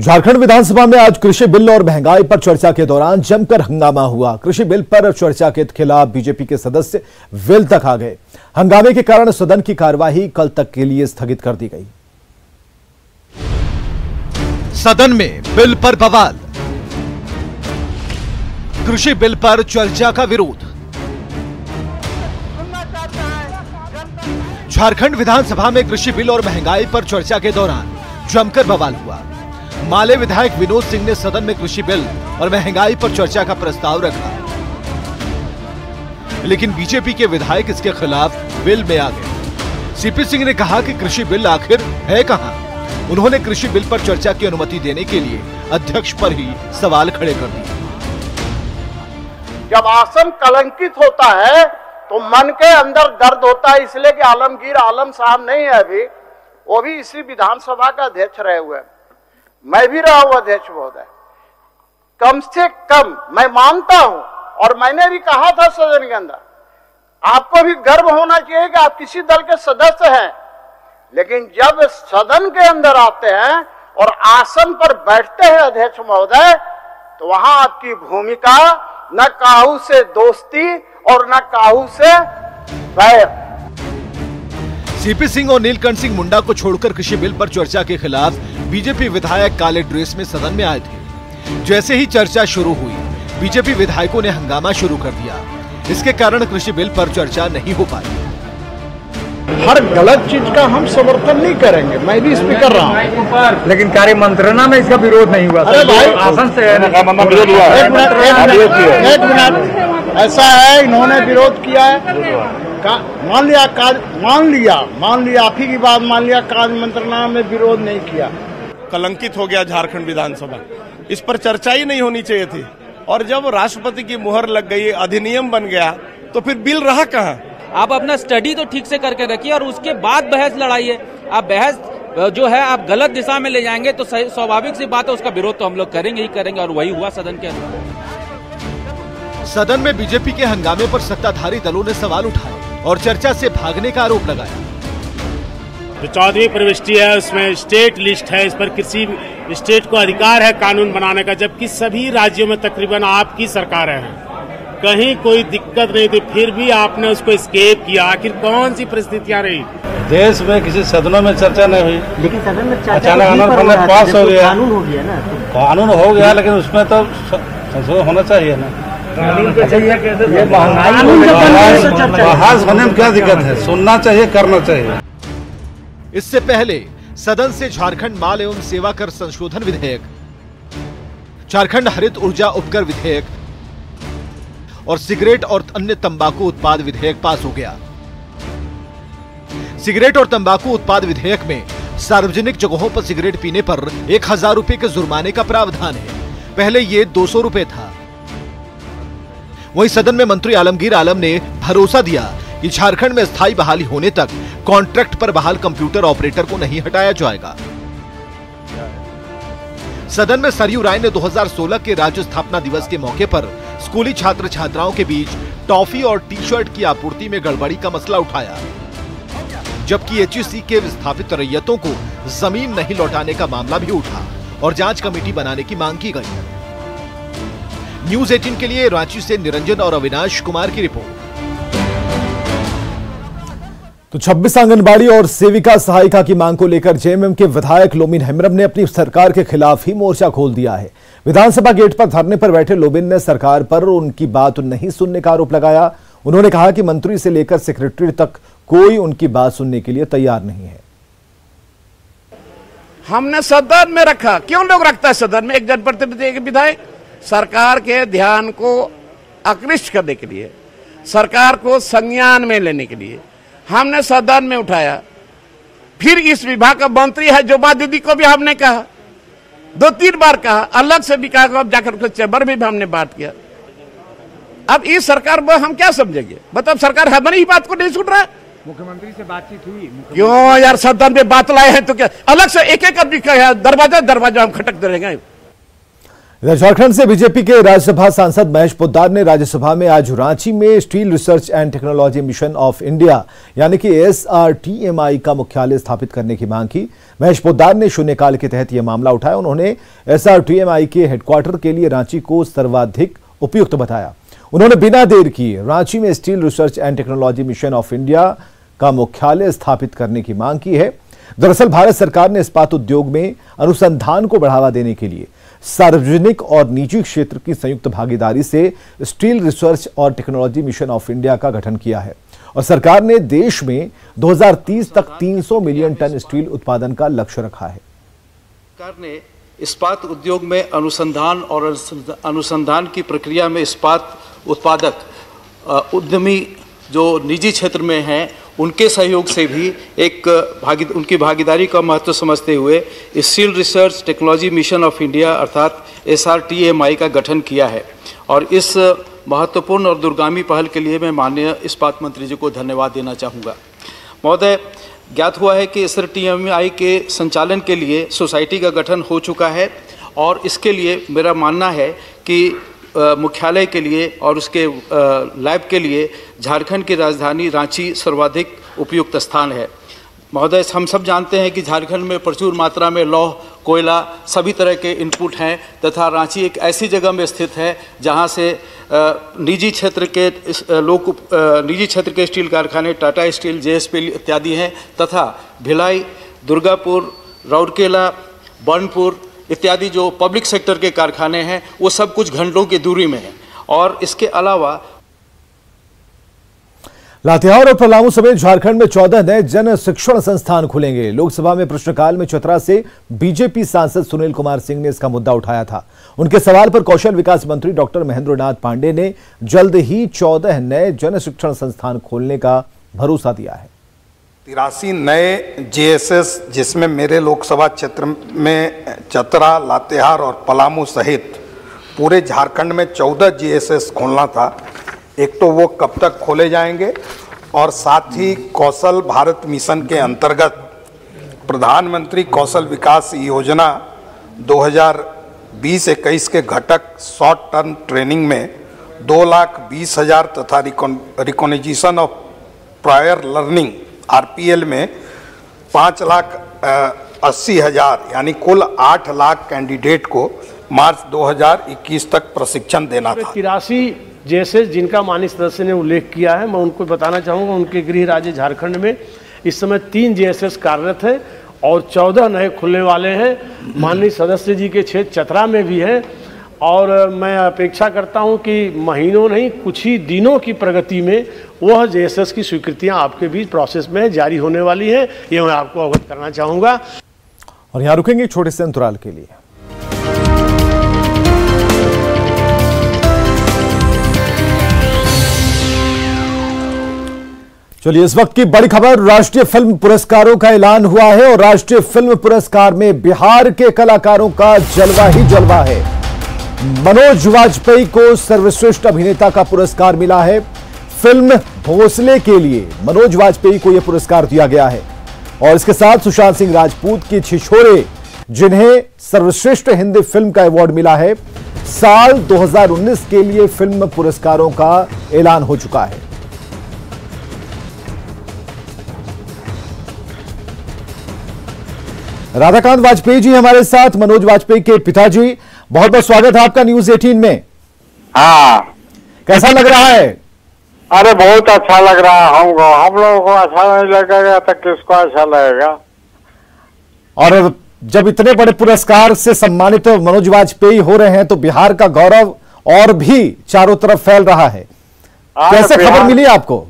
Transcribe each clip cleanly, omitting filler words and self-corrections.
झारखंड विधानसभा में आज कृषि बिल और महंगाई पर चर्चा के दौरान जमकर हंगामा हुआ। कृषि बिल पर चर्चा के खिलाफ बीजेपी के सदस्य वेल तक आ गए। हंगामे के कारण सदन की कार्यवाही कल तक के लिए स्थगित कर दी गई। सदन में बिल पर बवाल, कृषि बिल पर चर्चा का विरोध। झारखंड विधानसभा में कृषि बिल और महंगाई पर चर्चा के दौरान जमकर बवाल हुआ। माले विधायक विनोद सिंह ने सदन में कृषि बिल और महंगाई पर चर्चा का प्रस्ताव रखा, लेकिन बीजेपी के विधायक इसके खिलाफ बिल में आ गए। सीपी सिंह ने कहा कि कृषि बिल आखिर है कहां। उन्होंने कृषि बिल पर चर्चा की अनुमति देने के लिए अध्यक्ष पर ही सवाल खड़े कर दिए। जब आसन कलंकित होता है तो मन के अंदर दर्द होता है, इसलिए कि आलमगीर आलम साहब नहीं है अभी, वो भी इसी विधानसभा का अध्यक्ष रहे हुए, मैं भी रहा हूं अध्यक्ष महोदय। कम से कम मैं मानता हूं और मैंने भी कहा था सदन के अंदर, आपको भी गर्व होना चाहिए कि आप किसी दल के सदस्य हैं, लेकिन जब सदन के अंदर आते हैं और आसन पर बैठते हैं अध्यक्ष महोदय, तो वहां आपकी भूमिका न काहू से दोस्ती और न काहू से बैर। सीपी सिंह और नीलकंठ सिंह मुंडा को छोड़कर कृषि बिल पर चर्चा के खिलाफ बीजेपी विधायक काले ड्रेस में सदन में आए थे। जैसे ही चर्चा शुरू हुई, बीजेपी विधायकों ने हंगामा शुरू कर दिया। इसके कारण कृषि बिल पर चर्चा नहीं हो पाई। हर गलत चीज का हम समर्थन नहीं करेंगे, मैं भी इसमें कर रहा हूँ, लेकिन कार्य मंत्रणा में इसका विरोध नहीं हुआ। अरे भाई आसन से एक मिनट ऐसा है, इन्होंने विरोध किया है। मान लिया आप ही की बात मान लिया, कार्य मंत्रणा में विरोध नहीं किया। कलंकित हो गया झारखंड विधानसभा, इस पर चर्चा ही नहीं होनी चाहिए थी। और जब राष्ट्रपति की मुहर लग गई, अधिनियम बन गया, तो फिर बिल रहा कहाँ। आप अपना स्टडी तो ठीक से करके रखिए और उसके बाद बहस लड़ाइए। आप बहस जो है आप गलत दिशा में ले जाएंगे तो स्वाभाविक सी बात है, उसका विरोध तो हम लोग करेंगे ही करेंगे, और वही हुआ सदन के अंदर। सदन में बीजेपी के हंगामे पर सत्ताधारी दलों ने सवाल उठाए और चर्चा से भागने का आरोप लगाया। जो 14वीं प्रविष्टि है उसमें स्टेट लिस्ट है, इस पर किसी स्टेट को अधिकार है कानून बनाने का, जबकि सभी राज्यों में तकरीबन आपकी सरकारें हैं, कहीं कोई दिक्कत नहीं थी, फिर भी आपने उसको स्केप किया। आखिर कौन सी परिस्थितियां रही? देश में किसी सदनों में चर्चा नहीं हुई, लेकिन सदन में अचानक आनंद पास हो गया, कानून हो गया ना, कानून हो गया, लेकिन उसमें तो संशोधन होना चाहिए ना। बहस होने में क्या दिक्कत है, सुनना चाहिए, करना चाहिए। इससे पहले सदन से झारखंड माल एवं सेवा कर संशोधन विधेयक, झारखंड हरित ऊर्जा उपकर विधेयक और सिगरेट और अन्य तंबाकू उत्पाद विधेयक पास हो गया। सिगरेट और तंबाकू उत्पाद विधेयक में सार्वजनिक जगहों पर सिगरेट पीने पर 1000 रुपए के जुर्माने का प्रावधान है। पहले ये 200 रुपए था। वहीं सदन में मंत्री आलमगीर आलम ने भरोसा दिया कि झारखंड में स्थायी बहाली होने तक कॉन्ट्रैक्ट पर बहाल कंप्यूटर ऑपरेटर को नहीं हटाया जाएगा। सदन में सरयू राय ने 2016 के राज्य स्थापना दिवस के मौके पर स्कूली छात्र छात्राओं के बीच टॉफी और टी शर्ट की आपूर्ति में गड़बड़ी का मसला उठाया, जबकि एचईसी के विस्थापित रैयतों को जमीन नहीं लौटाने का मामला भी उठा और जांच कमेटी बनाने की मांग की गई। न्यूज़ 18 के लिए रांची से निरंजन और अविनाश कुमार की रिपोर्ट। तो 26 आंगनबाड़ी और सेविका सहायिका की मांग को लेकर जेएमएम के विधायक लोबिन हेम्ब्रम ने अपनी सरकार के खिलाफ ही मोर्चा खोल दिया है। विधानसभा गेट पर धरने पर बैठे लोबिन ने सरकार पर उनकी बात नहीं सुनने का आरोप लगाया। उन्होंने कहा कि मंत्री से लेकर सेक्रेटरी तक कोई उनकी बात सुनने के लिए तैयार नहीं है। हमने सदन में रखा, क्यों लोग रखता है सदन में एक जनप्रतिनिधि एक विधायक? सरकार के ध्यान को आकृष्ट करने के लिए, सरकार को संज्ञान में लेने के लिए हमने सदन में उठाया। फिर इस विभाग का मंत्री है जोबा दीदी को भी हमने कहा, 2-3 बार कहा, अलग से भी कहा, अब जाकर चैम्बर में भी हमने बात किया। अब इस सरकार में हम क्या समझेंगे? मतलब सरकार हमारी ही बात को नहीं सुन रहा है। मुख्यमंत्री से बातचीत हुई, क्यों यार सदन में बात लाए हैं तो क्या अलग से एक आदमी का दरवाजा हम खटकते रहेंगे? इधर झारखंड से बीजेपी के राज्यसभा सांसद महेश पोद्दार ने राज्यसभा में आज रांची में steel research and technology mission of India यानी कि SRTMI का मुख्यालय स्थापित करने की मांग की। महेश पोद्दार ने शून्यकाल के तहत यह मामला उठाया। उन्होंने SRTMI के हेडक्वार्टर के लिए रांची को सर्वाधिक उपयुक्त बताया। उन्होंने बिना देर किए रांची में steel research and technology mission of India का मुख्यालय स्थापित करने की मांग की है। दरअसल भारत सरकार ने इस्पात उद्योग में अनुसंधान को बढ़ावा देने के लिए सार्वजनिक और निजी क्षेत्र की संयुक्त भागीदारी से स्टील रिसर्च और टेक्नोलॉजी मिशन ऑफ इंडिया का गठन किया है और सरकार ने देश में 2030 तक 300 मिलियन टन स्टील उत्पादन का लक्ष्य रखा है। सरकार ने इस्पात उद्योग में अनुसंधान और अनुसंधान की प्रक्रिया में इस्पात उत्पादक उद्यमी जो निजी क्षेत्र में हैं उनके सहयोग से भी उनकी भागीदारी का महत्व समझते हुए steel research technology mission of India अर्थात SRTMI का गठन किया है और इस महत्वपूर्ण और दूरगामी पहल के लिए मैं माननीय इस्पात मंत्री जी को धन्यवाद देना चाहूँगा। महोदय, ज्ञात हुआ है कि SRTMI के संचालन के लिए सोसाइटी का गठन हो चुका है और इसके लिए मेरा मानना है कि मुख्यालय के लिए और उसके लैब के लिए झारखंड की राजधानी रांची सर्वाधिक उपयुक्त स्थान है। महोदय, हम सब जानते हैं कि झारखंड में प्रचुर मात्रा में लौह, कोयला सभी तरह के इनपुट हैं तथा रांची एक ऐसी जगह में स्थित है जहां से निजी क्षेत्र के स्टील कारखाने टाटा स्टील, JSP इत्यादि हैं तथा भिलाई, दुर्गापुर, राउरकेला, बर्नपुर इत्यादि जो पब्लिक सेक्टर के कारखाने हैं वो सब कुछ घंटों की दूरी में है। और इसके अलावा लातेहार और पलामू समेत झारखंड में 14 नए जन शिक्षण संस्थान खुलेंगे। लोकसभा में प्रश्नकाल में चतरा से बीजेपी सांसद सुनील कुमार सिंह ने इसका मुद्दा उठाया था। उनके सवाल पर कौशल विकास मंत्री डॉक्टर महेंद्र नाथ पांडे ने जल्द ही 14 नए जन शिक्षण संस्थान खोलने का भरोसा दिया है। 83 नए JSS जिसमें मेरे लोकसभा क्षेत्र में चतरा, लातेहार और पलामू सहित पूरे झारखंड में 14 JSS खोलना था। एक तो वो कब तक खोले जाएंगे और साथ ही कौशल भारत मिशन के अंतर्गत प्रधानमंत्री कौशल विकास योजना 2020-21 के घटक शॉर्ट टर्म ट्रेनिंग में 2,20,000 तथा recognition of prior learning RPL में 5,80,000 यानी कुल 8 लाख कैंडिडेट को मार्च 2021 तक प्रशिक्षण देना था। 83 JSS जिनका माननीय सदस्य ने उल्लेख किया है, मैं उनको बताना चाहूँगा उनके गृह राज्य झारखंड में इस समय 3 JSS कार्यरत हैं और 14 नए खुलने वाले हैं। माननीय सदस्य जी के क्षेत्र चतरा में भी है और मैं अपेक्षा करता हूं कि महीनों नहीं कुछ ही दिनों की प्रगति में वह JSS की स्वीकृतियां आपके बीच प्रोसेस में जारी होने वाली हैं, ये मैं आपको अवगत करना चाहूंगा। और यहां रुकेंगे छोटे से अंतराल के लिए। चलिए, इस वक्त की बड़ी खबर, राष्ट्रीय फिल्म पुरस्कारों का ऐलान हुआ है और राष्ट्रीय फिल्म पुरस्कार में बिहार के कलाकारों का जलवा ही जलवा है। मनोज वाजपेयी को सर्वश्रेष्ठ अभिनेता का पुरस्कार मिला है। फिल्म भोसले के लिए मनोज वाजपेयी को यह पुरस्कार दिया गया है और इसके साथ सुशांत सिंह राजपूत की छिछोरे, जिन्हें सर्वश्रेष्ठ हिंदी फिल्म का अवार्ड मिला है। साल 2019 के लिए फिल्म पुरस्कारों का ऐलान हो चुका है। राधाकांत वाजपेयी जी हमारे साथ, मनोज वाजपेयी के पिताजी। बहुत बहुत स्वागत है आपका न्यूज 18 में। हाँ, कैसा लग रहा है? अरे बहुत अच्छा लग रहा है। हम लोगों को अच्छा नहीं लगेगा तो किसको अच्छा लगेगा। और जब इतने बड़े पुरस्कार से सम्मानित मनोज वाजपेयी हो रहे हैं तो बिहार का गौरव और भी चारों तरफ फैल रहा है। कैसे खबर मिली आपको?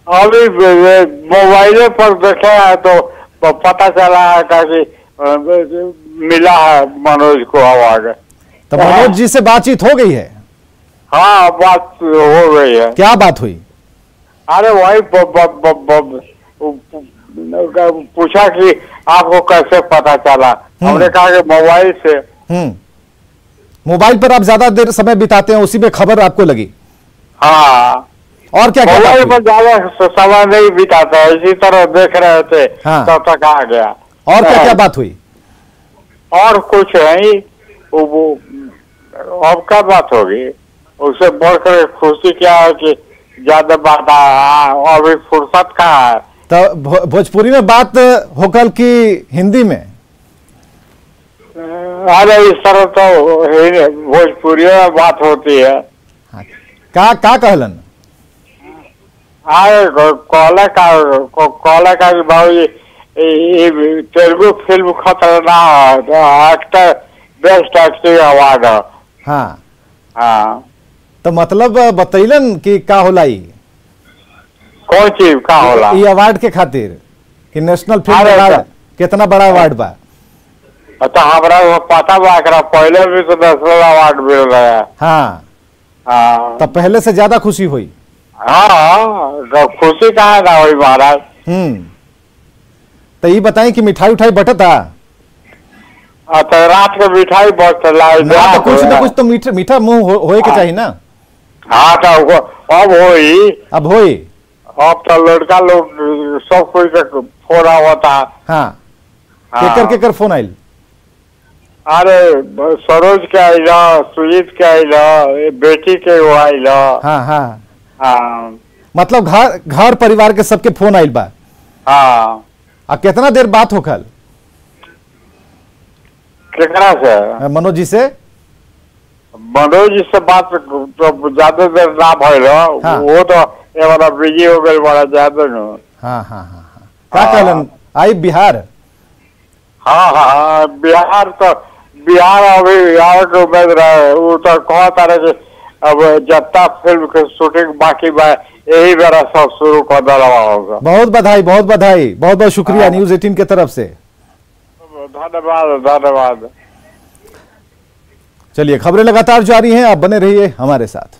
अभी मोबाइल पर देखे है तो पता चला है कि मिला है मनोज को अवार्ड। तो मनोज जी से बातचीत हो गई है? हाँ, बात हो गई है। क्या बात हुई? अरे वही पूछा कि आपको कैसे पता चला। हमने कहा कि मोबाइल से। मोबाइल पर आप ज्यादा देर समय बिताते हैं, उसी में खबर आपको लगी? हाँ। और क्या मोबाइल पर ज्यादा समय नहीं बिताता है, इसी तरह देख रहे थे। हाँ। तब तक आ गया। और क्या क्या बात हुई? और कुछ नहीं, वो अब क्या बात होगी? उससे बढ़कर खुशी क्या है कि ज्यादा बात अभी फुर्सत कहाँ है? तो भोजपुरी में बात होकल की हिंदी में? अरे इस तरह तो भोजपुरी में बात होती है। का कहलन? अरे कॉले का भाई तेलुगु फिल्म खतरनाक एक्टर बेस्ट एक्टिंग अवार्ड। हाँ हाँ, तो मतलब बतैलन कि का होला ई? कौन चीज का होला? ये अवार्ड के खातिर कि नेशनल फिल्म अवार्ड कितना बड़ा अवार्ड बा? तो हमारा पता बा, पहले भी तो नेशनल अवार्ड मिल रहा है। हाँ हाँ, तो पहले से ज्यादा खुशी हुई? हाँ, खुशी कहाँ ना हुई महाराज। तो ये बताएं कि मिठाई उठाई बटता? तो रात के मिठाई बट ना, तो कुछ ना कुछ तो मीठा मुंह होए के चाहिए ना। हाँ, तो अब होई। अब तो लड़का लोग सब कोई के फोन आवता। हाँ, केकर फोन आयल? अरे सरोज के आइला, सुजीत के आइला, बेटी के वो आइला। हाँ, मतलब घर परिवार के सबके फोन आयल बा? हाँ। आ कितना देर बात होखल? केकरा से? मनोज जी से। मनोज जी से बात तो ज्यादा देर ना भइल। हाँ। वो तो ये बड़ा बिजी हो गए, बड़ा ज्यादा न। हाँ। क्या कहलन आई बिहार? हाँ, बिहार अभी आवे के उम्मीद रहे। वो तो कहा तारे कि अब जत्ता फिल्म के शूटिंग बाकी बा, यही बेरा सब शुरू कर देला होगा। बहुत बधाई, बहुत शुक्रिया न्यूज़ 18 की तरफ से। धन्यवाद। चलिए, खबरें लगातार जारी हैं, आप बने रहिए हमारे साथ।